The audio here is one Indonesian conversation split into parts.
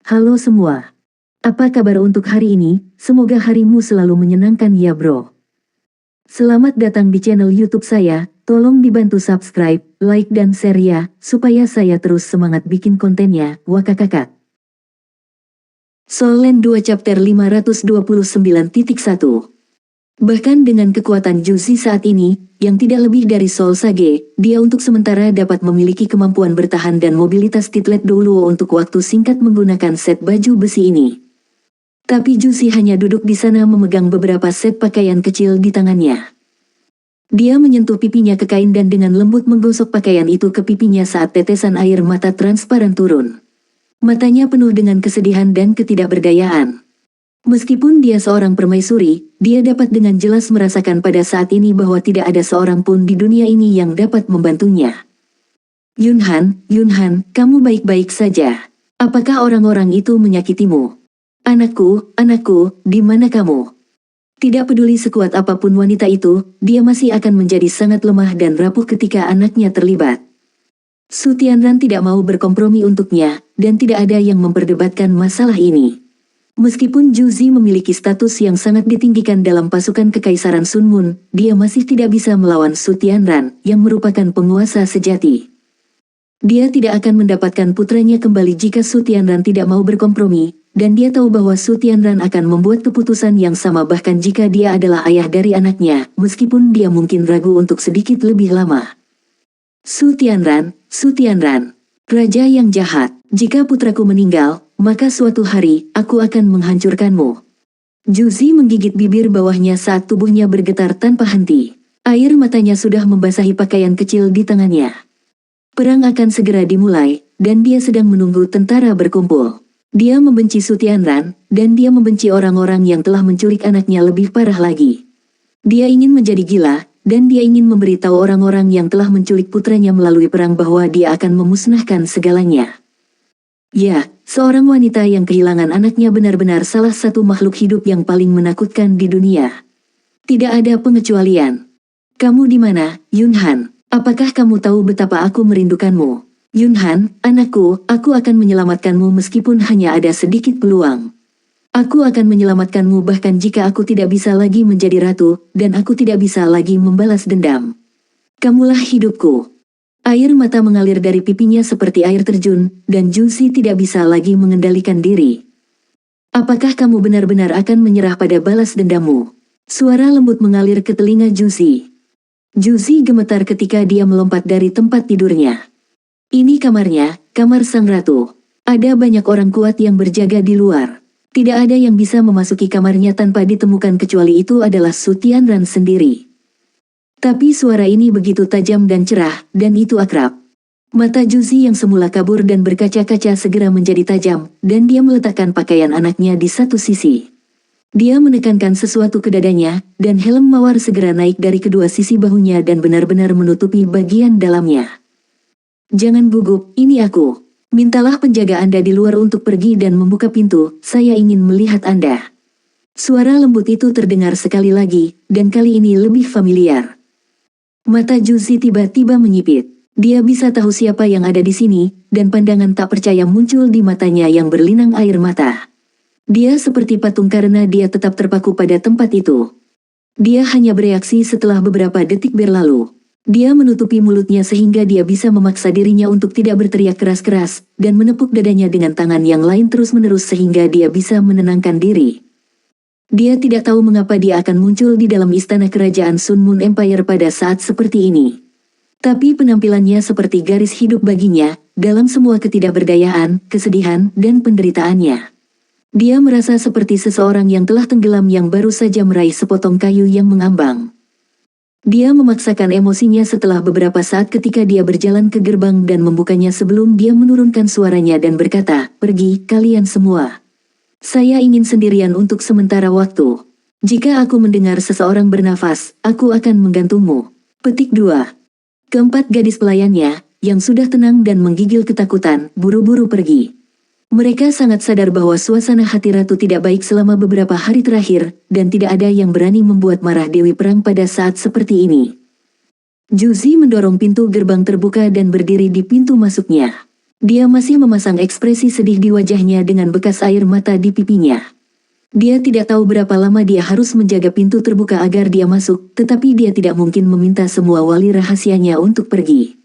Halo semua. Apa kabar untuk hari ini? Semoga harimu selalu menyenangkan ya bro. Selamat datang di channel YouTube saya. Tolong dibantu subscribe, like dan share ya, supaya saya terus semangat bikin kontennya. Wakakakak. Soul Land 2 Chapter 529.1. Bahkan dengan kekuatan Juzi saat ini, yang tidak lebih dari Soul Sage, dia untuk sementara dapat memiliki kemampuan bertahan dan mobilitas Titlet Douluo untuk waktu singkat menggunakan set baju besi ini. Tapi Juzi hanya duduk di sana memegang beberapa set pakaian kecil di tangannya. Dia menyentuh pipinya ke kain dan dengan lembut menggosok pakaian itu ke pipinya saat tetesan air mata transparan turun. Matanya penuh dengan kesedihan dan ketidakberdayaan. Meskipun dia seorang permaisuri, dia dapat dengan jelas merasakan pada saat ini bahwa tidak ada seorang pun di dunia ini yang dapat membantunya. Yunhan, kamu baik-baik saja. Apakah orang-orang itu menyakitimu? Anakku, di mana kamu? Tidak peduli sekuat apapun wanita itu, dia masih akan menjadi sangat lemah dan rapuh ketika anaknya terlibat. Su Tianran tidak mau berkompromi untuknya, dan tidak ada yang memperdebatkan masalah ini. Meskipun Juzi memiliki status yang sangat ditinggikan dalam pasukan Kekaisaran Sun Mun, dia masih tidak bisa melawan Su Tianran, yang merupakan penguasa sejati. Dia tidak akan mendapatkan putranya kembali jika Su Tianran tidak mau berkompromi, dan dia tahu bahwa Su Tianran akan membuat keputusan yang sama bahkan jika dia adalah ayah dari anaknya, meskipun dia mungkin ragu untuk sedikit lebih lama. Su Tianran, Raja yang jahat, jika putraku meninggal, maka suatu hari, aku akan menghancurkanmu. Juzi menggigit bibir bawahnya saat tubuhnya bergetar tanpa henti. Air matanya sudah membasahi pakaian kecil di tangannya. Perang akan segera dimulai, dan dia sedang menunggu tentara berkumpul. Dia membenci Su Tianran, dan dia membenci orang-orang yang telah menculik anaknya lebih parah lagi. Dia ingin menjadi gila, dan dia ingin memberitahu orang-orang yang telah menculik putranya melalui perang bahwa dia akan memusnahkan segalanya. Ya, seorang wanita yang kehilangan anaknya benar-benar salah satu makhluk hidup yang paling menakutkan di dunia. Tidak ada pengecualian. Kamu di mana, Yunhan? Apakah kamu tahu betapa aku merindukanmu? Yunhan, anakku, aku akan menyelamatkanmu meskipun hanya ada sedikit peluang. Aku akan menyelamatkanmu bahkan jika aku tidak bisa lagi menjadi ratu, dan aku tidak bisa lagi membalas dendam. Kamulah hidupku. Air mata mengalir dari pipinya seperti air terjun, dan Juzi tidak bisa lagi mengendalikan diri. Apakah kamu benar-benar akan menyerah pada balas dendammu? Suara lembut mengalir ke telinga Juzi. Juzi gemetar ketika dia melompat dari tempat tidurnya. Ini kamarnya, kamar sang ratu. Ada banyak orang kuat yang berjaga di luar. Tidak ada yang bisa memasuki kamarnya tanpa ditemukan kecuali itu adalah Su Tianran sendiri. Tapi suara ini begitu tajam dan cerah, dan itu akrab. Mata Juzi yang semula kabur dan berkaca-kaca segera menjadi tajam, dan dia meletakkan pakaian anaknya di satu sisi. Dia menekankan sesuatu ke dadanya, dan helm mawar segera naik dari kedua sisi bahunya dan benar-benar menutupi bagian dalamnya. Jangan gugup, ini aku. Mintalah penjaga Anda di luar untuk pergi dan membuka pintu, saya ingin melihat Anda. Suara lembut itu terdengar sekali lagi, dan kali ini lebih familiar. Mata Juzi tiba-tiba menyipit. Dia bisa tahu siapa yang ada di sini, dan pandangan tak percaya muncul di matanya yang berlinang air mata. Dia seperti patung karena dia tetap terpaku pada tempat itu. Dia hanya bereaksi setelah beberapa detik berlalu. Dia menutupi mulutnya sehingga dia bisa memaksa dirinya untuk tidak berteriak keras-keras, dan menepuk dadanya dengan tangan yang lain terus-menerus sehingga dia bisa menenangkan diri. Dia tidak tahu mengapa dia akan muncul di dalam istana kerajaan Sun Mun Empire pada saat seperti ini. Tapi penampilannya seperti garis hidup baginya, dalam semua ketidakberdayaan, kesedihan, dan penderitaannya. Dia merasa seperti seseorang yang telah tenggelam yang baru saja meraih sepotong kayu yang mengambang. Dia memaksakan emosinya setelah beberapa saat ketika dia berjalan ke gerbang dan membukanya sebelum dia menurunkan suaranya dan berkata, "Pergi, kalian semua. Saya ingin sendirian untuk sementara waktu. Jika aku mendengar seseorang bernafas, aku akan menggantungmu." Petik 2. Keempat gadis pelayannya, yang sudah tenang dan menggigil ketakutan, buru-buru pergi. Mereka sangat sadar bahwa suasana hati ratu tidak baik selama beberapa hari terakhir, dan tidak ada yang berani membuat marah Dewi Perang pada saat seperti ini. Juzi mendorong pintu gerbang terbuka dan berdiri di pintu masuknya. Dia masih memasang ekspresi sedih di wajahnya dengan bekas air mata di pipinya. Dia tidak tahu berapa lama dia harus menjaga pintu terbuka agar dia masuk, tetapi dia tidak mungkin meminta semua wali rahasianya untuk pergi.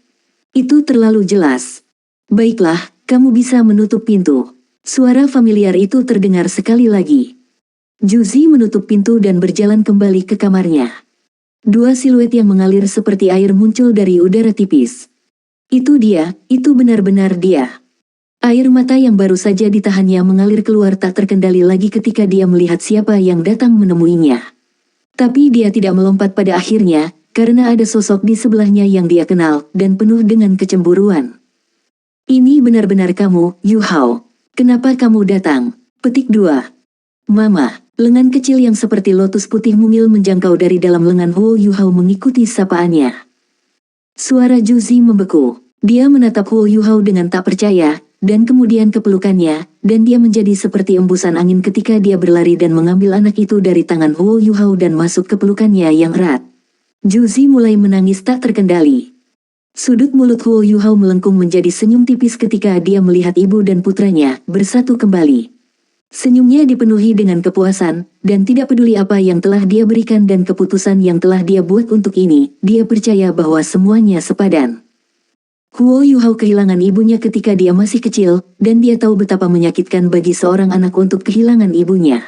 Itu terlalu jelas. Baiklah, kamu bisa menutup pintu. Suara familiar itu terdengar sekali lagi. Juzi menutup pintu dan berjalan kembali ke kamarnya. Dua siluet yang mengalir seperti air muncul dari udara tipis. Itu dia, itu benar-benar dia. Air mata yang baru saja ditahannya mengalir keluar tak terkendali lagi ketika dia melihat siapa yang datang menemuinya. Tapi dia tidak melompat pada akhirnya, karena ada sosok di sebelahnya yang dia kenal, dan penuh dengan kecemburuan. Ini benar-benar kamu, Yu Hao. Kenapa kamu datang? Petik 2. Mama, lengan kecil yang seperti lotus putih mungil menjangkau dari dalam lengan Huo Yu Hao mengikuti sapaannya. Suara Juzi membeku. Dia menatap Huo Yu Hao dengan tak percaya, dan kemudian ke pelukannya, dan dia menjadi seperti embusan angin ketika dia berlari dan mengambil anak itu dari tangan Huo Yu Hao dan masuk ke pelukannya yang erat. Juzi mulai menangis tak terkendali. Sudut mulut Huo Yu Hao melengkung menjadi senyum tipis ketika dia melihat ibu dan putranya bersatu kembali. Senyumnya dipenuhi dengan kepuasan, dan tidak peduli apa yang telah dia berikan dan keputusan yang telah dia buat untuk ini, dia percaya bahwa semuanya sepadan. Huo Yu Hao kehilangan ibunya ketika dia masih kecil, dan dia tahu betapa menyakitkan bagi seorang anak untuk kehilangan ibunya.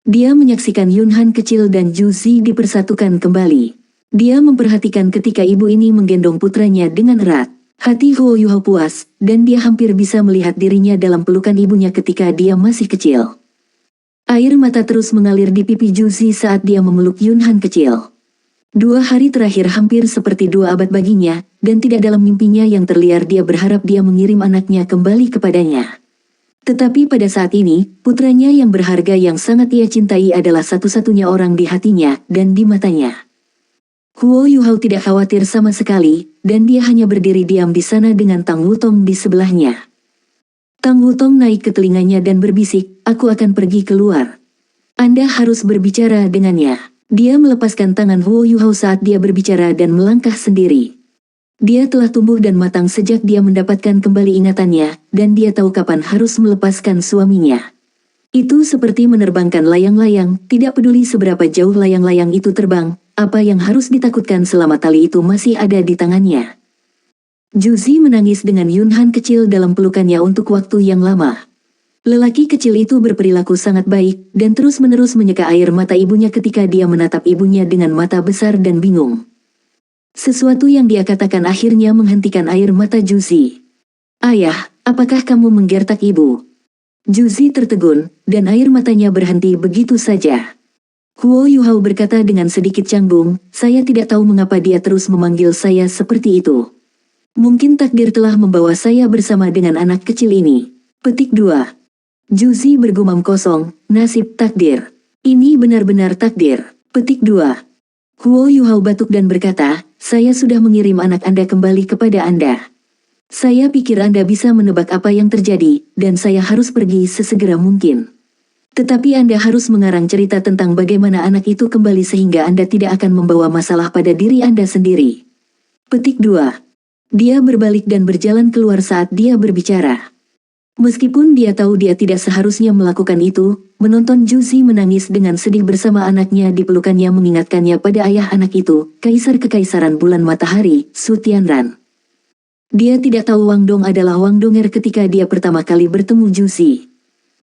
Dia menyaksikan Yun Han kecil dan Juzi dipersatukan kembali. Dia memperhatikan ketika ibu ini menggendong putranya dengan erat. Hati Huo Yu Hao puas, dan dia hampir bisa melihat dirinya dalam pelukan ibunya ketika dia masih kecil. Air mata terus mengalir di pipi Juzi saat dia memeluk Yun Han kecil. 2 hari terakhir hampir seperti 2 abad baginya, dan tidak dalam mimpinya yang terliar dia berharap dia mengirim anaknya kembali kepadanya. Tetapi pada saat ini, putranya yang berharga yang sangat ia cintai adalah satu-satunya orang di hatinya dan di matanya. Huo Yu Hao tidak khawatir sama sekali, dan dia hanya berdiri diam di sana dengan Tang Wutong di sebelahnya. Tang Wutong naik ke telinganya dan berbisik, "Aku akan pergi keluar. Anda harus berbicara dengannya." Dia melepaskan tangan Huo Yu Hao saat dia berbicara dan melangkah sendiri. Dia telah tumbuh dan matang sejak dia mendapatkan kembali ingatannya, dan dia tahu kapan harus melepaskan suaminya. Itu seperti menerbangkan layang-layang, tidak peduli seberapa jauh layang-layang itu terbang, apa yang harus ditakutkan selama tali itu masih ada di tangannya. Juzi menangis dengan Yun Han kecil dalam pelukannya untuk waktu yang lama. Lelaki kecil itu berperilaku sangat baik, dan terus-menerus menyeka air mata ibunya ketika dia menatap ibunya dengan mata besar dan bingung. Sesuatu yang dia katakan akhirnya menghentikan air mata Juzi. "Ayah, apakah kamu menggertak ibu?" Juzi tertegun, dan air matanya berhenti begitu saja. Huo Yu Hao berkata dengan sedikit canggung, "Saya tidak tahu mengapa dia terus memanggil saya seperti itu. Mungkin takdir telah membawa saya bersama dengan anak kecil ini." Petik 2. Juzi bergumam kosong, "Nasib takdir. Ini benar-benar takdir." Petik 2. Huo Yu Hao batuk dan berkata, "Saya sudah mengirim anak Anda kembali kepada Anda. Saya pikir Anda bisa menebak apa yang terjadi, dan saya harus pergi sesegera mungkin. Tetapi Anda harus mengarang cerita tentang bagaimana anak itu kembali sehingga Anda tidak akan membawa masalah pada diri Anda sendiri." Petik 2. Dia berbalik dan berjalan keluar saat dia berbicara. Meskipun dia tahu dia tidak seharusnya melakukan itu, menonton Juzi menangis dengan sedih bersama anaknya di pelukannya mengingatkannya pada ayah anak itu, Kaisar Kekaisaran Bulan Matahari, Su Tianran. Dia tidak tahu Wang Dong adalah Wang Donger ketika dia pertama kali bertemu Juzi.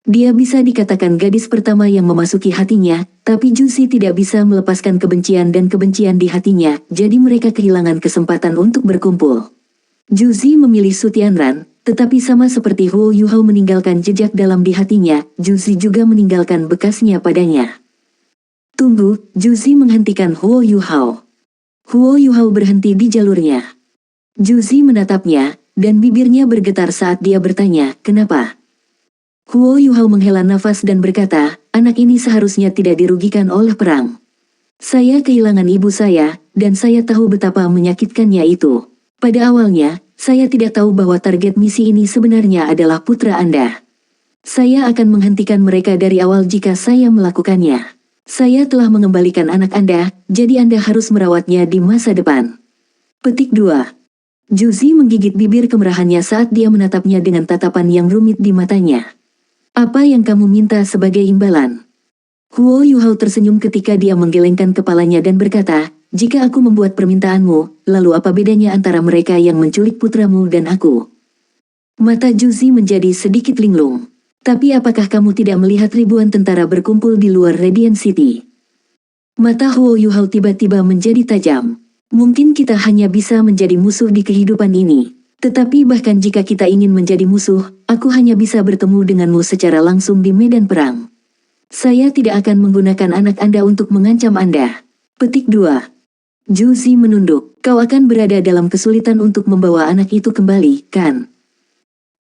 Dia bisa dikatakan gadis pertama yang memasuki hatinya, tapi Juzi tidak bisa melepaskan kebencian dan kebencian di hatinya, jadi mereka kehilangan kesempatan untuk berkumpul. Juzi memilih Su Tianran, tetapi sama seperti Huo Yu Hao meninggalkan jejak dalam di hatinya, Juzi juga meninggalkan bekasnya padanya. "Tunggu," Juzi menghentikan Huo Yu Hao. Huo Yu Hao berhenti di jalurnya. Juzi menatapnya, dan bibirnya bergetar saat dia bertanya, "Kenapa?" Huo Yu Hao menghela nafas dan berkata, "Anak ini seharusnya tidak dirugikan oleh perang. Saya kehilangan ibu saya, dan saya tahu betapa menyakitkannya itu. Pada awalnya, saya tidak tahu bahwa target misi ini sebenarnya adalah putra Anda. Saya akan menghentikan mereka dari awal jika saya melakukannya. Saya telah mengembalikan anak Anda, jadi Anda harus merawatnya di masa depan." Petik 2. Juzi menggigit bibir kemerahannya saat dia menatapnya dengan tatapan yang rumit di matanya. Apa yang kamu minta sebagai imbalan? Huo Yuhao tersenyum ketika dia menggelengkan kepalanya dan berkata, jika aku membuat permintaanmu, lalu apa bedanya antara mereka yang menculik putramu dan aku? Mata Juzi menjadi sedikit linglung. Tapi apakah kamu tidak melihat ribuan tentara berkumpul di luar Radiant City? Mata Huo Yuhao tiba-tiba menjadi tajam. Mungkin kita hanya bisa menjadi musuh di kehidupan ini. Tetapi bahkan jika kita ingin menjadi musuh, aku hanya bisa bertemu denganmu secara langsung di medan perang. Saya tidak akan menggunakan anak Anda untuk mengancam Anda. Petik 2. Juzi menunduk. Kau akan berada dalam kesulitan untuk membawa anak itu kembali, kan?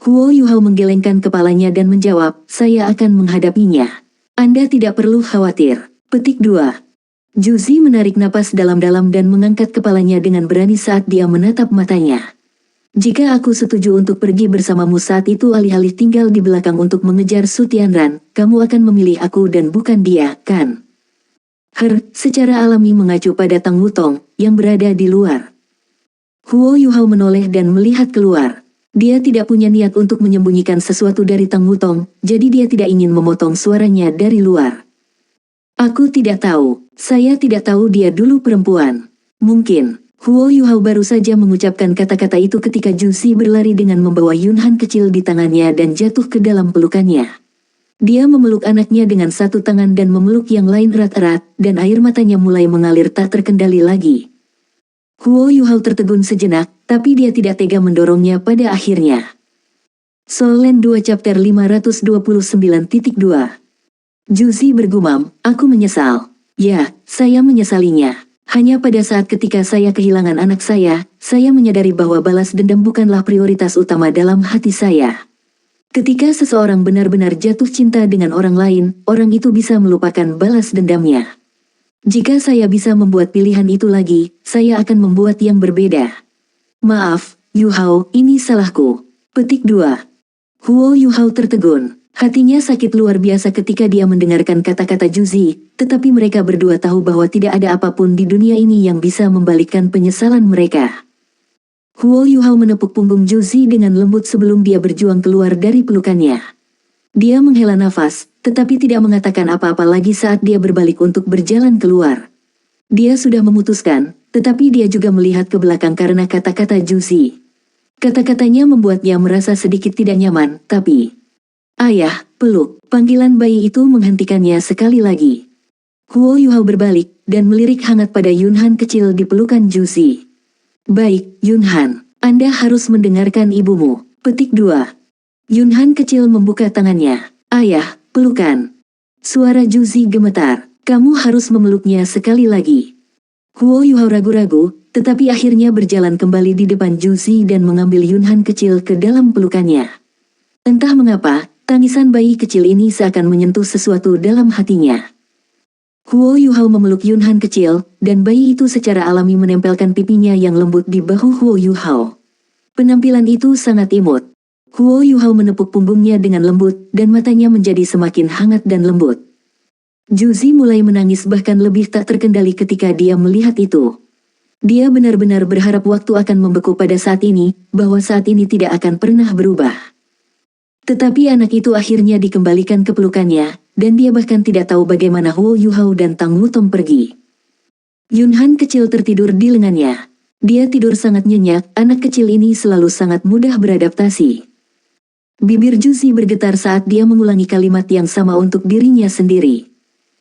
Huo Yuhao menggelengkan kepalanya dan menjawab, saya akan menghadapinya. Anda tidak perlu khawatir. Petik 2. Juzi menarik napas dalam-dalam dan mengangkat kepalanya dengan berani saat dia menatap matanya. Jika aku setuju untuk pergi bersamamu saat itu alih-alih tinggal di belakang untuk mengejar Su Tianran, kamu akan memilih aku dan bukan dia, kan? Secara alami mengacu pada Tang Wutong, yang berada di luar. Huo Yuhao menoleh dan melihat keluar. Dia tidak punya niat untuk menyembunyikan sesuatu dari Tang Wutong, jadi dia tidak ingin memotong suaranya dari luar. Aku tidak tahu, saya tidak tahu dia dulu perempuan. Mungkin. Huo Yuhao baru saja mengucapkan kata-kata itu ketika Juzi berlari dengan membawa Yunhan kecil di tangannya dan jatuh ke dalam pelukannya. Dia memeluk anaknya dengan satu tangan dan memeluk yang lain erat-erat, dan air matanya mulai mengalir tak terkendali lagi. Huo Yuhao tertegun sejenak, tapi dia tidak tega mendorongnya pada akhirnya. Soul Land 2 Chapter 529.2 Juzi bergumam, aku menyesal. Ya, saya menyesalinya. Hanya pada saat ketika saya kehilangan anak saya menyadari bahwa balas dendam bukanlah prioritas utama dalam hati saya. Ketika seseorang benar-benar jatuh cinta dengan orang lain, orang itu bisa melupakan balas dendamnya. Jika saya bisa membuat pilihan itu lagi, saya akan membuat yang berbeda. Maaf, Yuhao, ini salahku. Petik 2. Huo Yuhao tertegun. Hatinya sakit luar biasa ketika dia mendengarkan kata-kata Juzi, tetapi mereka berdua tahu bahwa tidak ada apapun di dunia ini yang bisa membalikkan penyesalan mereka. Huo Yuhao menepuk punggung Juzi dengan lembut sebelum dia berjuang keluar dari pelukannya. Dia menghela nafas, tetapi tidak mengatakan apa-apa lagi saat dia berbalik untuk berjalan keluar. Dia sudah memutuskan, tetapi dia juga melihat ke belakang karena kata-kata Juzi. Kata-katanya membuatnya merasa sedikit tidak nyaman, tapi... Ayah, peluk, panggilan bayi itu menghentikannya sekali lagi. Huo Yuhao berbalik, dan melirik hangat pada Yunhan kecil di pelukan Juzi. Baik, Yunhan, Anda harus mendengarkan ibumu. Petik 2. Yunhan kecil membuka tangannya. Ayah, pelukan. Suara Juzi gemetar, kamu harus memeluknya sekali lagi. Huo Yuhao ragu-ragu, tetapi akhirnya berjalan kembali di depan Juzi dan mengambil Yunhan kecil ke dalam pelukannya. Entah mengapa, tangisan bayi kecil ini seakan menyentuh sesuatu dalam hatinya. Huo Yuhao memeluk Yunhan kecil, dan bayi itu secara alami menempelkan pipinya yang lembut di bahu Huo Yuhao. Penampilan itu sangat imut. Huo Yuhao menepuk punggungnya dengan lembut, dan matanya menjadi semakin hangat dan lembut. Juzi mulai menangis bahkan lebih tak terkendali ketika dia melihat itu. Dia benar-benar berharap waktu akan membeku pada saat ini, bahwa saat ini tidak akan pernah berubah. Tetapi anak itu akhirnya dikembalikan ke pelukannya, dan dia bahkan tidak tahu bagaimana Huo Yuhao dan Tang Wutong pergi. Yunhan kecil tertidur di lengannya. Dia tidur sangat nyenyak, anak kecil ini selalu sangat mudah beradaptasi. Bibir Juzi bergetar saat dia mengulangi kalimat yang sama untuk dirinya sendiri.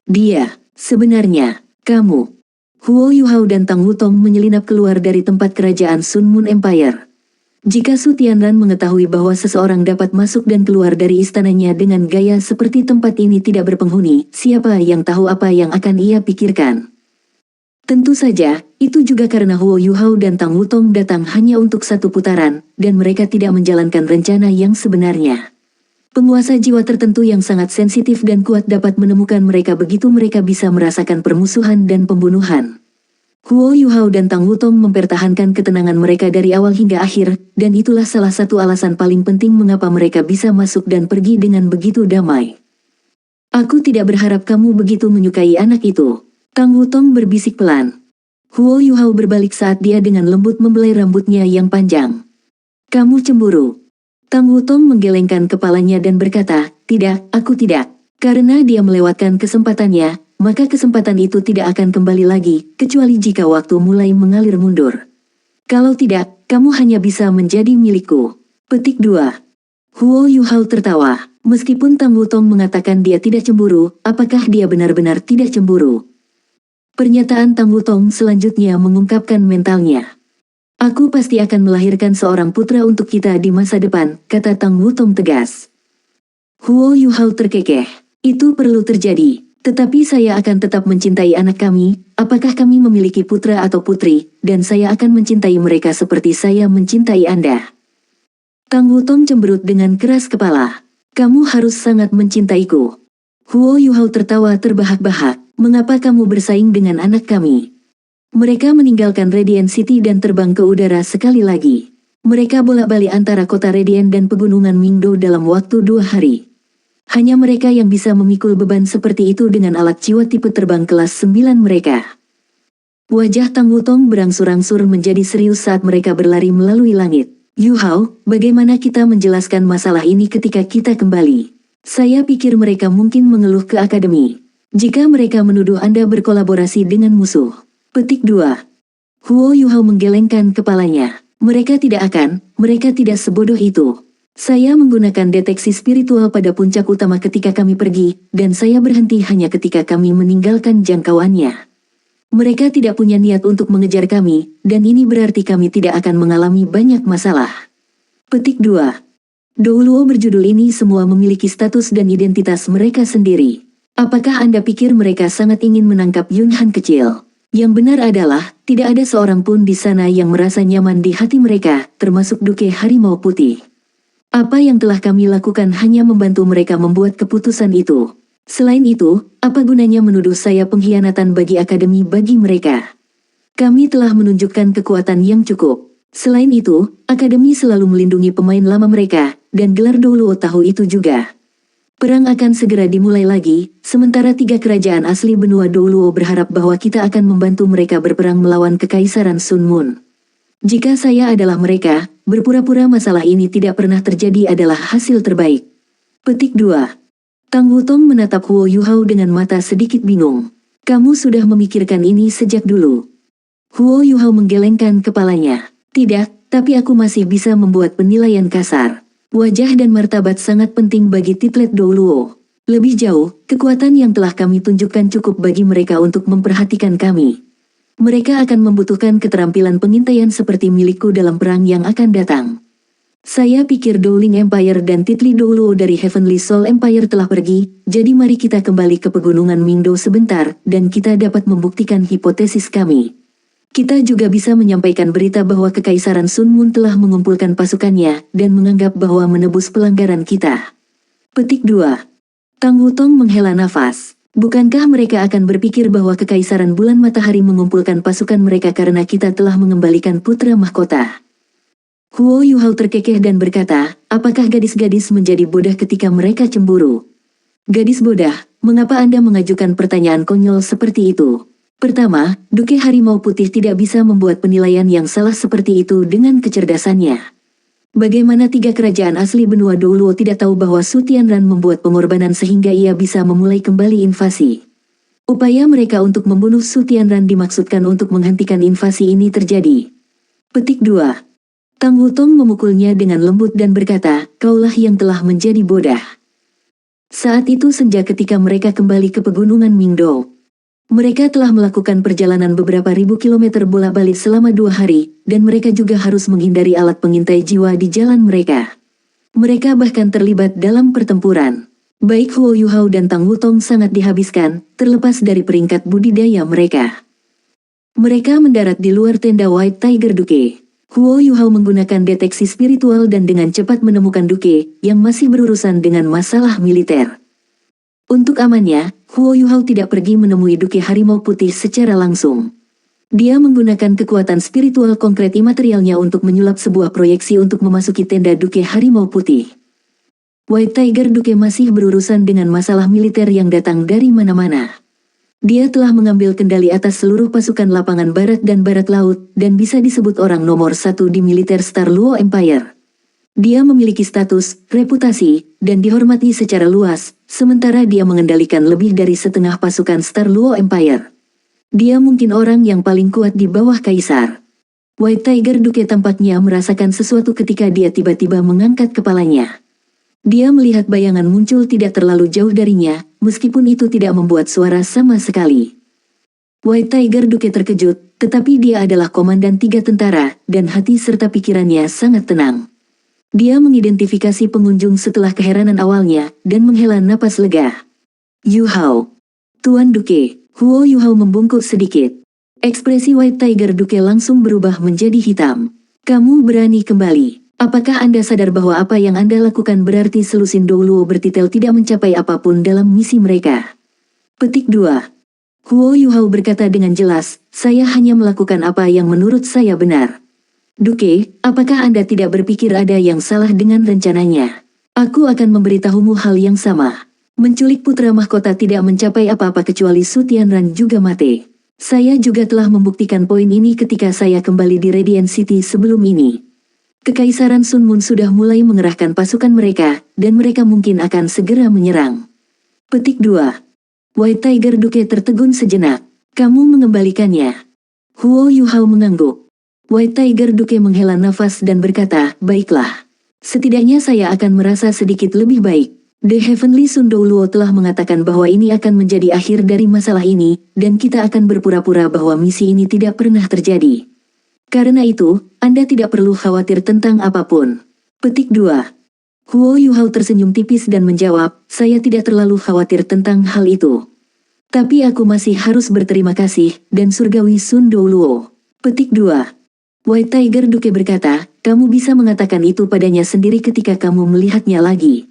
Dia, sebenarnya, kamu. Huo Yuhao dan Tang Wutong menyelinap keluar dari tempat kerajaan Sun Moon Empire. Jika Su Tianran mengetahui bahwa seseorang dapat masuk dan keluar dari istananya dengan gaya seperti tempat ini tidak berpenghuni, siapa yang tahu apa yang akan ia pikirkan? Tentu saja, itu juga karena Huo Yuhao dan Tang Wutong datang hanya untuk satu putaran, dan mereka tidak menjalankan rencana yang sebenarnya. Penguasa jiwa tertentu yang sangat sensitif dan kuat dapat menemukan mereka begitu mereka bisa merasakan permusuhan dan pembunuhan. Huo Yuhao dan Tang Wutong mempertahankan ketenangan mereka dari awal hingga akhir, dan itulah salah satu alasan paling penting mengapa mereka bisa masuk dan pergi dengan begitu damai. Aku tidak berharap kamu begitu menyukai anak itu. Tang Wutong berbisik pelan. Huo Yuhao berbalik saat dia dengan lembut membelai rambutnya yang panjang. Kamu cemburu? Tang Wutong menggelengkan kepalanya dan berkata, tidak, aku tidak. Karena dia melewatkan kesempatannya, maka kesempatan itu tidak akan kembali lagi, kecuali jika waktu mulai mengalir mundur. Kalau tidak, kamu hanya bisa menjadi milikku. Petik 2. Huo Yuhao tertawa. Meskipun Tang Wutong mengatakan dia tidak cemburu, apakah dia benar-benar tidak cemburu? Pernyataan Tang Wutong selanjutnya mengungkapkan mentalnya. Aku pasti akan melahirkan seorang putra untuk kita di masa depan, kata Tang Wutong tegas. Huo Yuhao terkekeh. Itu perlu terjadi, tetapi saya akan tetap mencintai anak kami, apakah kami memiliki putra atau putri, dan saya akan mencintai mereka seperti saya mencintai Anda. Tang Wutong cemberut dengan keras kepala. Kamu harus sangat mencintaiku. Huo Yuhao tertawa terbahak-bahak. Mengapa kamu bersaing dengan anak kami? Mereka meninggalkan Radiant City dan terbang ke udara sekali lagi. Mereka bolak-balik antara kota Radiant dan pegunungan Mingdo dalam waktu 2 hari. Hanya mereka yang bisa memikul beban seperti itu dengan alat jiwa tipe terbang kelas 9 mereka. Wajah Tang Wutong berangsur-angsur menjadi serius saat mereka berlari melalui langit. Yuhao, bagaimana kita menjelaskan masalah ini ketika kita kembali? Saya pikir mereka mungkin mengeluh ke akademi. Jika mereka menuduh Anda berkolaborasi dengan musuh. Petik 2. Huo Yuhao menggelengkan kepalanya. Mereka tidak sebodoh itu. Saya menggunakan deteksi spiritual pada puncak utama ketika kami pergi, dan saya berhenti hanya ketika kami meninggalkan jangkauannya. Mereka tidak punya niat untuk mengejar kami, dan ini berarti kami tidak akan mengalami banyak masalah. Petik 2. Douluo berjudul ini semua memiliki status dan identitas mereka sendiri. Apakah Anda pikir mereka sangat ingin menangkap Yunhan kecil? Yang benar adalah, tidak ada seorang pun di sana yang merasa nyaman di hati mereka, termasuk Duke Harimau Putih. Apa yang telah kami lakukan hanya membantu mereka membuat keputusan itu. Selain itu, apa gunanya menuduh saya pengkhianatan bagi akademi bagi mereka? Kami telah menunjukkan kekuatan yang cukup. Selain itu, akademi selalu melindungi pemain lama mereka, dan gelar Douluo tahu itu juga. Perang akan segera dimulai lagi, sementara 3 kerajaan asli benua Douluo berharap bahwa kita akan membantu mereka berperang melawan Kekaisaran Sun Moon. Jika saya adalah mereka, berpura-pura masalah ini tidak pernah terjadi adalah hasil terbaik. Petik 2. Tang Wutong menatap Huo Yuhao dengan mata sedikit bingung. Kamu sudah memikirkan ini sejak dulu. Huo Yuhao menggelengkan kepalanya. Tidak, tapi aku masih bisa membuat penilaian kasar. Wajah dan martabat sangat penting bagi titlet Douluo. Lebih jauh, kekuatan yang telah kami tunjukkan cukup bagi mereka untuk memperhatikan kami. Mereka akan membutuhkan keterampilan pengintaian seperti milikku dalam perang yang akan datang. Saya pikir Dowling Empire dan titli Douluo dari Heavenly Soul Empire telah pergi, jadi mari kita kembali ke pegunungan Mingdo sebentar, dan kita dapat membuktikan hipotesis kami. Kita juga bisa menyampaikan berita bahwa Kekaisaran Sun Moon telah mengumpulkan pasukannya, dan menganggap bahwa menebus pelanggaran kita. Petik 2. Tang Wutong menghela nafas. Bukankah mereka akan berpikir bahwa Kekaisaran Bulan Matahari mengumpulkan pasukan mereka karena kita telah mengembalikan putra mahkota? Huo Yuhao terkekeh dan berkata, apakah gadis-gadis menjadi bodoh ketika mereka cemburu? Gadis bodoh, mengapa Anda mengajukan pertanyaan konyol seperti itu? Pertama, Duke Harimau Putih tidak bisa membuat penilaian yang salah seperti itu dengan kecerdasannya. Bagaimana 3 kerajaan asli benua Douluo tidak tahu bahwa Su Tianran membuat pengorbanan sehingga ia bisa memulai kembali invasi? Upaya mereka untuk membunuh Su Tianran dimaksudkan untuk menghentikan invasi ini terjadi. Petik 2. Tang Wutong memukulnya dengan lembut dan berkata, kaulah yang telah menjadi bodoh. Saat itu senja ketika mereka kembali ke pegunungan Mingdo. Mereka telah melakukan perjalanan beberapa ribu kilometer bolak-balik selama 2 hari, dan mereka juga harus menghindari alat pengintai jiwa di jalan mereka. Mereka bahkan terlibat dalam pertempuran. Baik Huo Yuhao dan Tang Wutong sangat dihabiskan, terlepas dari peringkat budidaya mereka. Mereka mendarat di luar tenda White Tiger Duke. Huo Yuhao menggunakan deteksi spiritual dan dengan cepat menemukan Duke, yang masih berurusan dengan masalah militer. Untuk amannya, Huo Yuhao tidak pergi menemui Duke Harimau Putih secara langsung. Dia menggunakan kekuatan spiritual konkret imaterialnya untuk menyulap sebuah proyeksi untuk memasuki tenda Duke Harimau Putih. White Tiger Duke masih berurusan dengan masalah militer yang datang dari mana-mana. Dia telah mengambil kendali atas seluruh pasukan lapangan barat dan barat laut, dan bisa disebut orang nomor satu di militer Star Luo Empire. Dia memiliki status, reputasi, dan dihormati secara luas, sementara dia mengendalikan lebih dari setengah pasukan Star Luo Empire. Dia mungkin orang yang paling kuat di bawah Kaisar. White Tiger Duke tampaknya merasakan sesuatu ketika dia tiba-tiba mengangkat kepalanya. Dia melihat bayangan muncul tidak terlalu jauh darinya, meskipun itu tidak membuat suara sama sekali. White Tiger Duke terkejut, tetapi dia adalah komandan 3 tentara, dan hati serta pikirannya sangat tenang. Dia mengidentifikasi pengunjung setelah keheranan awalnya, dan menghela napas lega. Yu Hao. Tuan Duke, Huo Yu Hao membungkuk sedikit. Ekspresi White Tiger Duke langsung berubah menjadi hitam. Kamu berani kembali. Apakah Anda sadar bahwa apa yang Anda lakukan berarti Selusin Douluo bertitel tidak mencapai apapun dalam misi mereka? Petik 2. Huo Yu Hao berkata dengan jelas, saya hanya melakukan apa yang menurut saya benar. Duke, apakah Anda tidak berpikir ada yang salah dengan rencananya? Aku akan memberitahumu hal yang sama. Menculik putra mahkota tidak mencapai apa-apa kecuali Su Tianran juga mati. Saya juga telah membuktikan poin ini ketika saya kembali di Radiant City sebelum ini. Kekaisaran Sun Moon sudah mulai mengerahkan pasukan mereka, dan mereka mungkin akan segera menyerang. Petik 2. White Tiger Duke tertegun sejenak. Kamu mengembalikannya. Huo Yu Hao mengangguk. White Tiger Duke menghela nafas dan berkata, baiklah. Setidaknya saya akan merasa sedikit lebih baik. The Heavenly Sun Douluo telah mengatakan bahwa ini akan menjadi akhir dari masalah ini, dan kita akan berpura-pura bahwa misi ini tidak pernah terjadi. Karena itu, Anda tidak perlu khawatir tentang apapun. Petik 2. Huo Yu Hao tersenyum tipis dan menjawab, saya tidak terlalu khawatir tentang hal itu. Tapi aku masih harus berterima kasih, dan surgawi Sun Douluo. Petik 2. White Tiger Duke berkata, kamu bisa mengatakan itu padanya sendiri ketika kamu melihatnya lagi.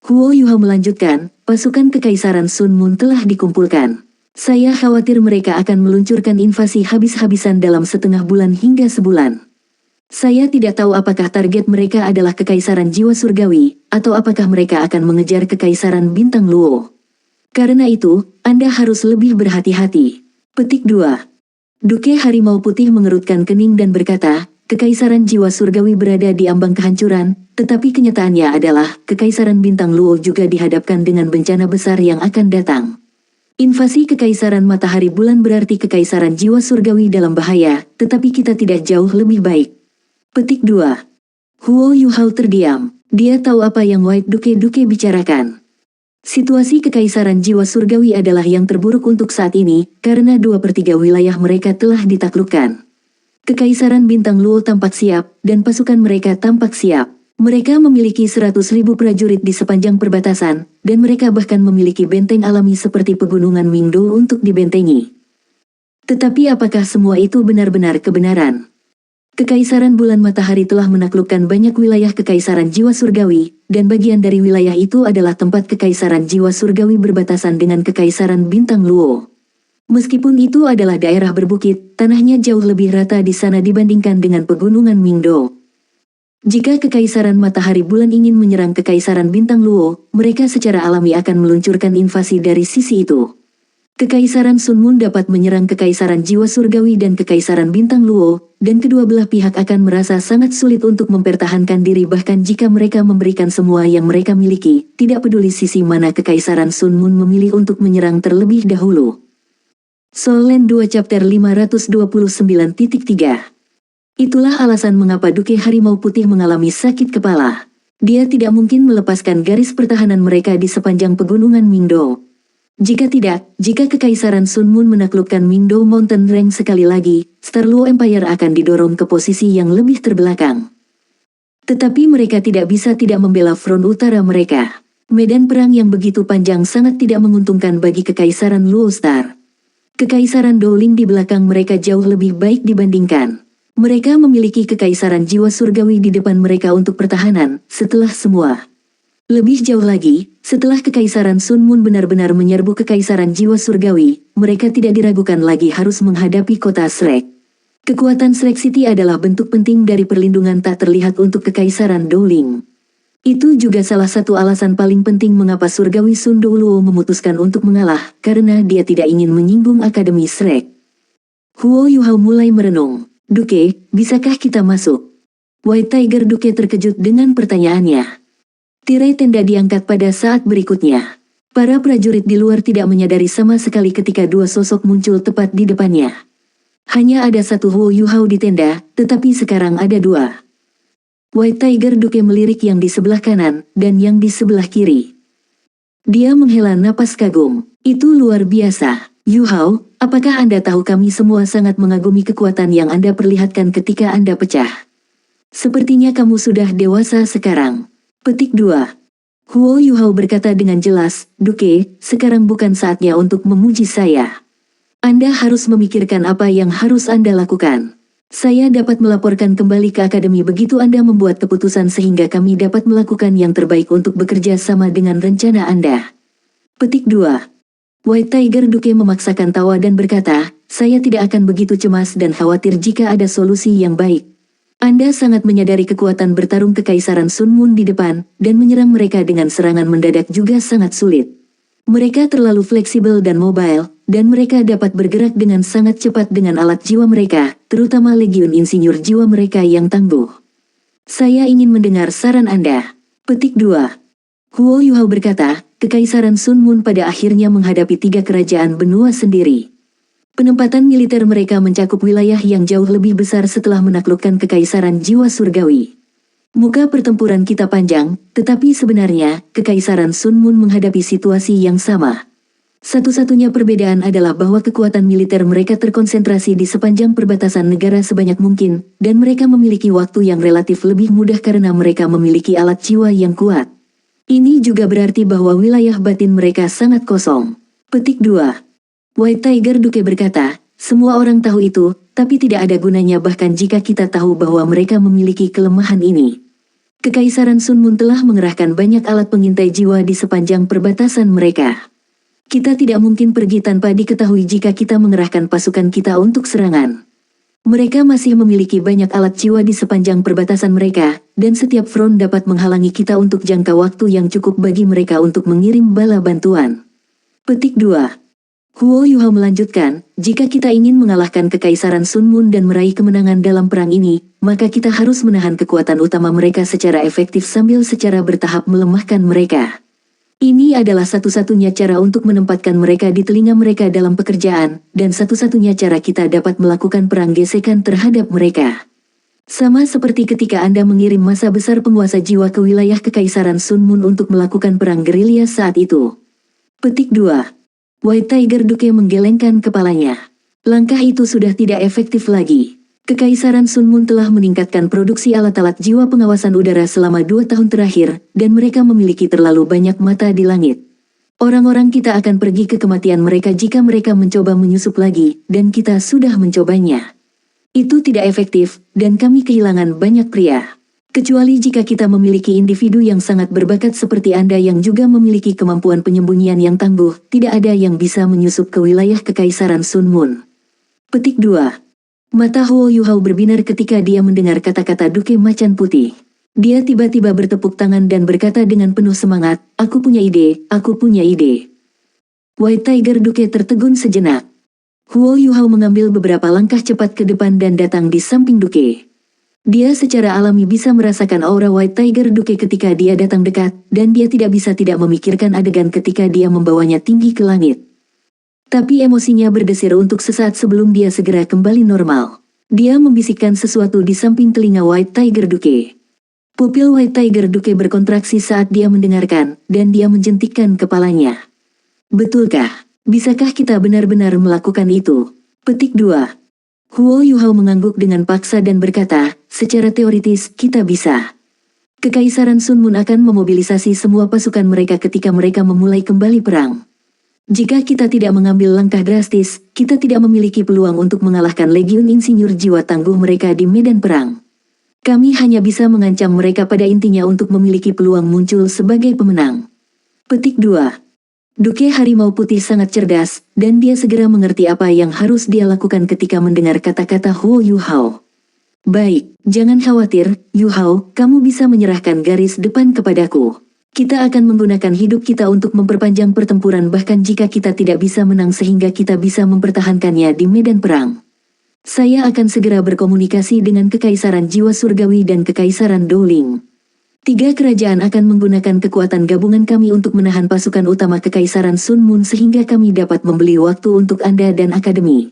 Huo Yu Hao melanjutkan, pasukan Kekaisaran Sun Moon telah dikumpulkan. Saya khawatir mereka akan meluncurkan invasi habis-habisan dalam setengah bulan hingga sebulan. Saya tidak tahu apakah target mereka adalah Kekaisaran Jiwa Surgawi, atau apakah mereka akan mengejar Kekaisaran Bintang Luo. Karena itu, Anda harus lebih berhati-hati. Petik 2. Duke Harimau Putih mengerutkan kening dan berkata, Kekaisaran Jiwa Surgawi berada di ambang kehancuran, tetapi kenyataannya adalah, Kekaisaran Bintang Luo juga dihadapkan dengan bencana besar yang akan datang. Invasi Kekaisaran Matahari Bulan berarti Kekaisaran Jiwa Surgawi dalam bahaya, tetapi kita tidak jauh lebih baik. Petik 2. Huo Yu Hao terdiam. Dia tahu apa yang White Duke bicarakan. Situasi Kekaisaran Jiwa Surgawi adalah yang terburuk untuk saat ini, karena 2/3 wilayah mereka telah ditaklukkan. Kekaisaran Bintang Luo tampak siap, dan pasukan mereka tampak siap. Mereka memiliki 100.000 prajurit di sepanjang perbatasan, dan mereka bahkan memiliki benteng alami seperti pegunungan Mingdo untuk dibentengi. Tetapi apakah semua itu benar-benar kebenaran? Kekaisaran Bulan Matahari telah menaklukkan banyak wilayah Kekaisaran Jiwa Surgawi, dan bagian dari wilayah itu adalah tempat Kekaisaran Jiwa Surgawi berbatasan dengan Kekaisaran Bintang Luo. Meskipun itu adalah daerah berbukit, tanahnya jauh lebih rata di sana dibandingkan dengan pegunungan Mingdo. Jika Kekaisaran Matahari Bulan ingin menyerang Kekaisaran Bintang Luo, mereka secara alami akan meluncurkan invasi dari sisi itu. Kekaisaran Sun Moon dapat menyerang Kekaisaran Jiwa Surgawi dan Kekaisaran Bintang Luo, dan kedua belah pihak akan merasa sangat sulit untuk mempertahankan diri bahkan jika mereka memberikan semua yang mereka miliki, tidak peduli sisi mana Kekaisaran Sun Moon memilih untuk menyerang terlebih dahulu. Soul Land 2 Chapter 529.3. Itulah alasan mengapa Duke Harimau Putih mengalami sakit kepala. Dia tidak mungkin melepaskan garis pertahanan mereka di sepanjang pegunungan Mingdo. Jika Kekaisaran Sun Moon menaklukkan Mingdo Mountain Range sekali lagi, Star Luo Empire akan didorong ke posisi yang lebih terbelakang. Tetapi mereka tidak bisa tidak membela front utara mereka. Medan perang yang begitu panjang sangat tidak menguntungkan bagi Kekaisaran Luo Star. Kekaisaran Dowling di belakang mereka jauh lebih baik dibandingkan. Mereka memiliki Kekaisaran Jiwa Surgawi di depan mereka untuk pertahanan, setelah semua. Lebih jauh lagi, setelah Kekaisaran Sun Moon benar-benar menyerbu Kekaisaran Jiwa Surgawi, mereka tidak diragukan lagi harus menghadapi kota Shrek. Kekuatan Shrek City adalah bentuk penting dari perlindungan tak terlihat untuk Kekaisaran Dowling. Itu juga salah satu alasan paling penting mengapa Surgawi Sun Douluo memutuskan untuk mengalah, karena dia tidak ingin menyinggung Akademi Shrek. Huo Yuhao mulai merenung. Duke, bisakah kita masuk? White Tiger Duke terkejut dengan pertanyaannya. Tirai tenda diangkat pada saat berikutnya. Para prajurit di luar tidak menyadari sama sekali ketika dua sosok muncul tepat di depannya. Hanya ada satu Huo Yuhao di tenda, tetapi sekarang ada dua. White Tiger Duke melirik yang di sebelah kanan, dan yang di sebelah kiri. Dia menghela napas kagum. Itu luar biasa. Yuhao, apakah Anda tahu kami semua sangat mengagumi kekuatan yang Anda perlihatkan ketika Anda pecah? Sepertinya kamu sudah dewasa sekarang. Petik 2. Huo Yuhao berkata dengan jelas, Duke, sekarang bukan saatnya untuk memuji saya. Anda harus memikirkan apa yang harus Anda lakukan. Saya dapat melaporkan kembali ke akademi begitu Anda membuat keputusan sehingga kami dapat melakukan yang terbaik untuk bekerja sama dengan rencana Anda. Petik 2. White Tiger Duke memaksakan tawa dan berkata, saya tidak akan begitu cemas dan khawatir jika ada solusi yang baik. Anda sangat menyadari kekuatan bertarung Kekaisaran Sun Moon di depan, dan menyerang mereka dengan serangan mendadak juga sangat sulit. Mereka terlalu fleksibel dan mobile, dan mereka dapat bergerak dengan sangat cepat dengan alat jiwa mereka, terutama legiun insinyur jiwa mereka yang tangguh. Saya ingin mendengar saran Anda. Petik 2. Huo Yuhao berkata, Kekaisaran Sun Moon pada akhirnya menghadapi 3 kerajaan benua sendiri. Penempatan militer mereka mencakup wilayah yang jauh lebih besar setelah menaklukkan Kekaisaran Jiwa Surgawi. Muka pertempuran kita panjang, tetapi sebenarnya, Kekaisaran Sun Moon menghadapi situasi yang sama. Satu-satunya perbedaan adalah bahwa kekuatan militer mereka terkonsentrasi di sepanjang perbatasan negara sebanyak mungkin, dan mereka memiliki waktu yang relatif lebih mudah karena mereka memiliki alat jiwa yang kuat. Ini juga berarti bahwa wilayah batin mereka sangat kosong. Petik 2. White Tiger Duke berkata, semua orang tahu itu, tapi tidak ada gunanya bahkan jika kita tahu bahwa mereka memiliki kelemahan ini. Kekaisaran Sun Moon telah mengerahkan banyak alat pengintai jiwa di sepanjang perbatasan mereka. Kita tidak mungkin pergi tanpa diketahui jika kita mengerahkan pasukan kita untuk serangan. Mereka masih memiliki banyak alat jiwa di sepanjang perbatasan mereka, dan setiap front dapat menghalangi kita untuk jangka waktu yang cukup bagi mereka untuk mengirim bala bantuan. Petik 2. Huo Yuhao melanjutkan, jika kita ingin mengalahkan Kekaisaran Sun Moon dan meraih kemenangan dalam perang ini, maka kita harus menahan kekuatan utama mereka secara efektif sambil secara bertahap melemahkan mereka. Ini adalah satu-satunya cara untuk menempatkan mereka di telinga mereka dalam pekerjaan, dan satu-satunya cara kita dapat melakukan perang gesekan terhadap mereka. Sama seperti ketika Anda mengirim massa besar penguasa jiwa ke wilayah Kekaisaran Sun Moon untuk melakukan perang gerilya saat itu. Petik 2. White Tiger Duke menggelengkan kepalanya. Langkah itu sudah tidak efektif lagi. Kekaisaran Sun Moon telah meningkatkan produksi alat-alat jiwa pengawasan udara selama 2 tahun terakhir, dan mereka memiliki terlalu banyak mata di langit. Orang-orang kita akan pergi ke kematian mereka jika mereka mencoba menyusup lagi, dan kita sudah mencobanya. Itu tidak efektif, dan kami kehilangan banyak pria. Kecuali jika kita memiliki individu yang sangat berbakat seperti Anda yang juga memiliki kemampuan penyembunyian yang tangguh, tidak ada yang bisa menyusup ke wilayah Kekaisaran Sun Moon. Petik 2. Mata Huo Yuhao berbinar ketika dia mendengar kata-kata Duke Macan Putih. Dia tiba-tiba bertepuk tangan dan berkata dengan penuh semangat, aku punya ide, aku punya ide. White Tiger Duke tertegun sejenak. Huo Yuhao mengambil beberapa langkah cepat ke depan dan datang di samping Duke. Dia secara alami bisa merasakan aura White Tiger Duke ketika dia datang dekat, dan dia tidak bisa tidak memikirkan adegan ketika dia membawanya tinggi ke langit. Tapi emosinya berdesir untuk sesaat sebelum dia segera kembali normal. Dia membisikkan sesuatu di samping telinga White Tiger Duke. Pupil White Tiger Duke berkontraksi saat dia mendengarkan, dan dia menjentikkan kepalanya. Betulkah? Bisakah kita benar-benar melakukan itu? Petik 2. Huo Yuhao mengangguk dengan paksa dan berkata, secara teoritis, kita bisa. Kekaisaran Sun Moon akan memobilisasi semua pasukan mereka ketika mereka memulai kembali perang. Jika kita tidak mengambil langkah drastis, kita tidak memiliki peluang untuk mengalahkan legiun insinyur jiwa tangguh mereka di medan perang. Kami hanya bisa mengancam mereka pada intinya untuk memiliki peluang muncul sebagai pemenang. Petik 2. Duke Harimau Putih sangat cerdas, dan dia segera mengerti apa yang harus dia lakukan ketika mendengar kata-kata Huo Yuhao. Baik, jangan khawatir, Yu Hao, kamu bisa menyerahkan garis depan kepadaku. Kita akan menggunakan hidup kita untuk memperpanjang pertempuran bahkan jika kita tidak bisa menang sehingga kita bisa mempertahankannya di medan perang. Saya akan segera berkomunikasi dengan Kekaisaran Jiwa Surgawi dan Kekaisaran Dowling. 3 kerajaan akan menggunakan kekuatan gabungan kami untuk menahan pasukan utama Kekaisaran Sun Moon sehingga kami dapat membeli waktu untuk Anda dan Akademi.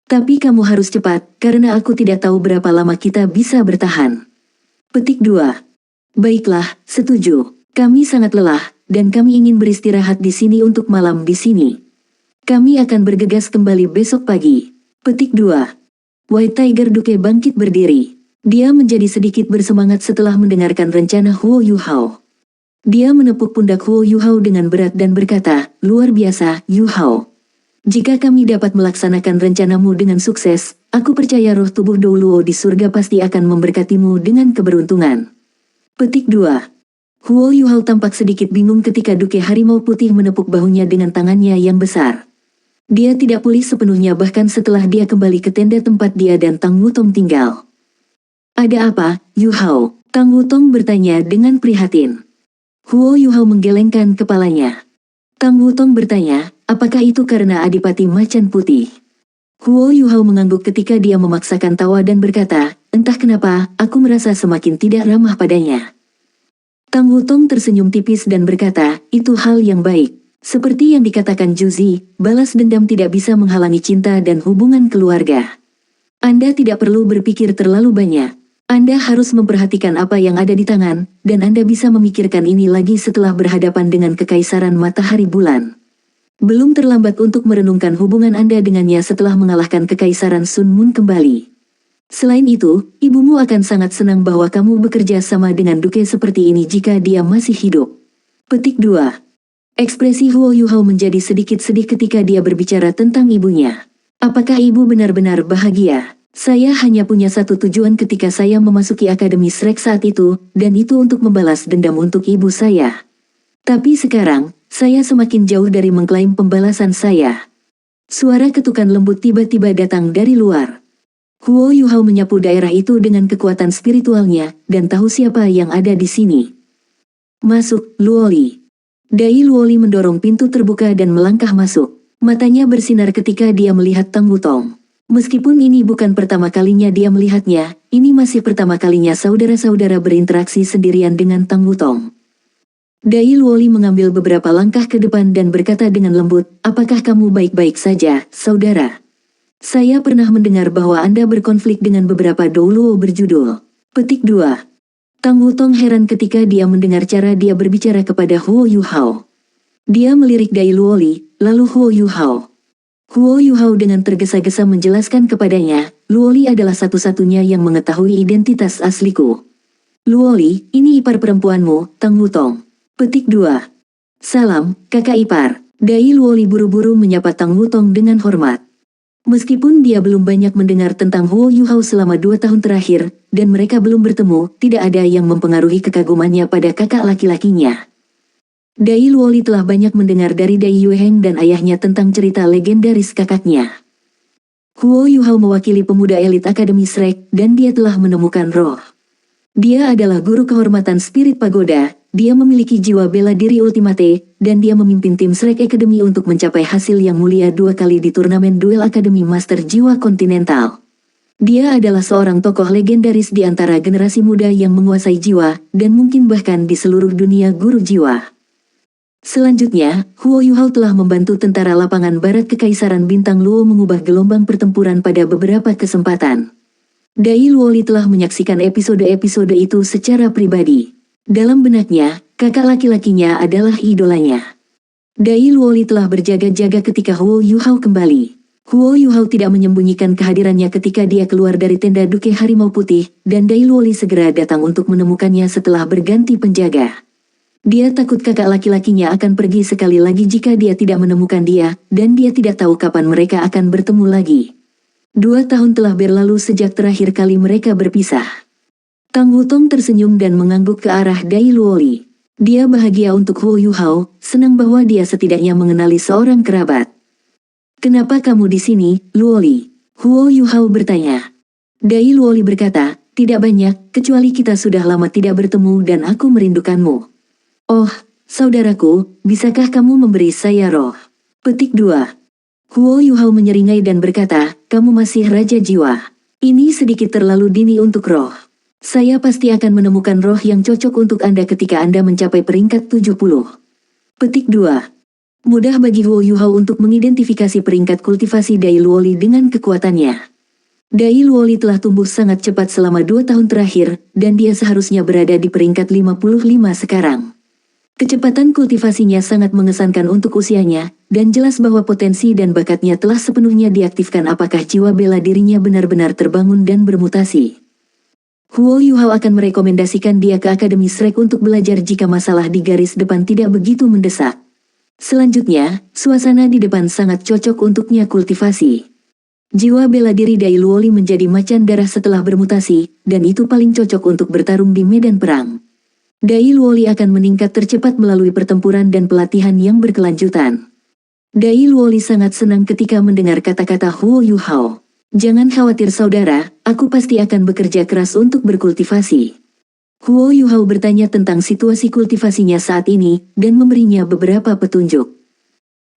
Tapi kamu harus cepat, karena aku tidak tahu berapa lama kita bisa bertahan. Petik 2. Baiklah, setuju. Kami sangat lelah, dan kami ingin beristirahat di sini untuk malam di sini. Kami akan bergegas kembali besok pagi. Petik 2. White Tiger Duke bangkit berdiri. Dia menjadi sedikit bersemangat setelah mendengarkan rencana Huo Yu Hao. Dia menepuk pundak Huo Yu Hao dengan berat dan berkata, luar biasa, Yu Hao. Jika kami dapat melaksanakan rencanamu dengan sukses, aku percaya roh tubuh Dou Luo di surga pasti akan memberkatimu dengan keberuntungan. Petik 2. Huo Yu Hao tampak sedikit bingung ketika Duke Harimau Putih menepuk bahunya dengan tangannya yang besar. Dia tidak pulih sepenuhnya bahkan setelah dia kembali ke tenda tempat dia dan Tang Wutong tinggal. Ada apa, Yu Hao? Tang Wutong bertanya dengan prihatin. Huo Yu Hao menggelengkan kepalanya. Tang Wutong bertanya, apakah itu karena Adipati Macan Putih? Huo Yu Hao mengangguk ketika dia memaksakan tawa dan berkata, entah kenapa, aku merasa semakin tidak ramah padanya. Tang Wutong tersenyum tipis dan berkata, itu hal yang baik. Seperti yang dikatakan Juzi, balas dendam tidak bisa menghalangi cinta dan hubungan keluarga. Anda tidak perlu berpikir terlalu banyak. Anda harus memperhatikan apa yang ada di tangan, dan Anda bisa memikirkan ini lagi setelah berhadapan dengan Kekaisaran Matahari Bulan. Belum terlambat untuk merenungkan hubungan Anda dengannya setelah mengalahkan Kekaisaran Sun Moon kembali. Selain itu, ibumu akan sangat senang bahwa kamu bekerja sama dengan Duke seperti ini jika dia masih hidup. Petik 2. Ekspresi Huo Yu Hao menjadi sedikit sedih ketika dia berbicara tentang ibunya. Apakah ibu benar-benar bahagia? Saya hanya punya satu tujuan ketika saya memasuki Akademi Shrek saat itu, dan itu untuk membalas dendam untuk ibu saya. Tapi sekarang, saya semakin jauh dari mengklaim pembalasan saya. Suara ketukan lembut tiba-tiba datang dari luar. Huo Yu Hao menyapu daerah itu dengan kekuatan spiritualnya, dan tahu siapa yang ada di sini. Masuk, Luoli. Dai Luoli mendorong pintu terbuka dan melangkah masuk. Matanya bersinar ketika dia melihat Tang Wutong. Meskipun ini bukan pertama kalinya dia melihatnya, ini masih pertama kalinya saudara-saudara berinteraksi sendirian dengan Tang Wutong. Dai Luoli mengambil beberapa langkah ke depan dan berkata dengan lembut, apakah kamu baik-baik saja, saudara? Saya pernah mendengar bahwa Anda berkonflik dengan beberapa Dou Luo berjudul. Petik 2. Tang Wutong heran ketika dia mendengar cara dia berbicara kepada Huo Yu Hao. Dia melirik Dai Luoli, lalu Huo Yu Hao. Huo Yu Hao dengan tergesa-gesa menjelaskan kepadanya, Luoli adalah satu-satunya yang mengetahui identitas asliku. Luoli, ini ipar perempuanmu, Tang Wutong. Petik 2. Salam, kakak ipar. Dai Luoli buru-buru menyapa Tang Wutong dengan hormat. Meskipun dia belum banyak mendengar tentang Huo Yu Hao selama 2 tahun terakhir, dan mereka belum bertemu, tidak ada yang mempengaruhi kekagumannya pada kakak laki-lakinya. Dai Luoli telah banyak mendengar dari Dai Yueheng dan ayahnya tentang cerita legendaris kakaknya. Huo Yu Hao mewakili pemuda elit Akademi Shrek, dan dia telah menemukan roh. Dia adalah guru kehormatan Spirit Pagoda, dia memiliki jiwa bela diri ultimate, dan dia memimpin tim Shrek Academy untuk mencapai hasil yang mulia 2 kali di turnamen duel Akademi Master Jiwa Kontinental. Dia adalah seorang tokoh legendaris di antara generasi muda yang menguasai jiwa, dan mungkin bahkan di seluruh dunia guru jiwa. Selanjutnya, Huo Yu Hao telah membantu tentara lapangan barat Kekaisaran Bintang Luo mengubah gelombang pertempuran pada beberapa kesempatan. Dai Luoli telah menyaksikan episode-episode itu secara pribadi. Dalam benaknya, kakak laki-lakinya adalah idolanya. Dai Luoli telah berjaga-jaga ketika Huo Yu Hao kembali. Huo Yu Hao tidak menyembunyikan kehadirannya ketika dia keluar dari tenda Duke Harimau Putih, dan Dai Luoli segera datang untuk menemukannya setelah berganti penjaga. Dia takut kakak laki-lakinya akan pergi sekali lagi jika dia tidak menemukan dia, dan dia tidak tahu kapan mereka akan bertemu lagi. 2 tahun telah berlalu sejak terakhir kali mereka berpisah. Tang Wutong tersenyum dan mengangguk ke arah Dai Luoli. Dia bahagia untuk Huo Yu Hao, senang bahwa dia setidaknya mengenali seorang kerabat. Kenapa kamu di sini, Luoli? Huo Yu Hao bertanya. Dai Luoli berkata, tidak banyak, kecuali kita sudah lama tidak bertemu dan aku merindukanmu. Oh, saudaraku, bisakah kamu memberi saya roh? Petik 2. Huo Yuhao menyeringai dan berkata, kamu masih raja jiwa. Ini sedikit terlalu dini untuk roh. Saya pasti akan menemukan roh yang cocok untuk Anda ketika Anda mencapai peringkat 70. Petik 2. Mudah bagi Huo Yuhao untuk mengidentifikasi peringkat kultivasi Dai Luoli dengan kekuatannya. Dai Luoli telah tumbuh sangat cepat selama 2 tahun terakhir, dan dia seharusnya berada di peringkat 55 sekarang. Kecepatan kultivasinya sangat mengesankan untuk usianya, dan jelas bahwa potensi dan bakatnya telah sepenuhnya diaktifkan. Apakah jiwa bela dirinya benar-benar terbangun dan bermutasi? Huo Yuhao akan merekomendasikan dia ke Akademi Shrek untuk belajar jika masalah di garis depan tidak begitu mendesak. Selanjutnya, suasana di depan sangat cocok untuknya kultivasi. Jiwa bela diri Dai Luoli menjadi macan darah setelah bermutasi, dan itu paling cocok untuk bertarung di medan perang. Dai Luoli akan meningkat tercepat melalui pertempuran dan pelatihan yang berkelanjutan. Dai Luoli sangat senang ketika mendengar kata-kata Huo Yuhao. Jangan khawatir saudara, aku pasti akan bekerja keras untuk berkultivasi. Huo Yuhao bertanya tentang situasi kultivasinya saat ini, dan memberinya beberapa petunjuk.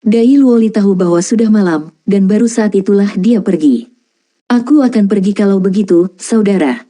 Dai Luoli tahu bahwa sudah malam, dan baru saat itulah dia pergi. Aku akan pergi kalau begitu, saudara.